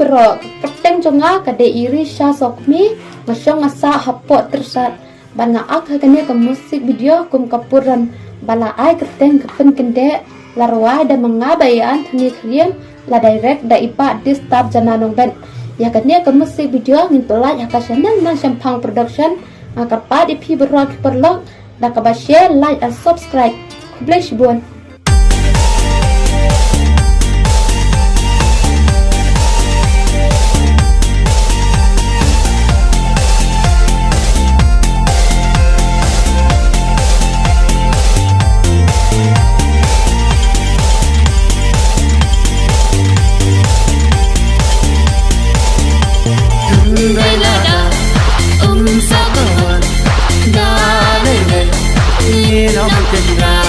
berok keteng jonga kade iri sha sokmi ngasong asa hapot tersat ban ngaak hakane ke musik video kum kapuran bala ai keteng kepen kende larwa da mengabayan thani krian la direct da ipa distab jananong ben ya kane ke musik video ngintolai haka channel nan champang production akarpa di pi berok perlok da ka share like and subscribe kublai shibun Sabar, darling, you know we can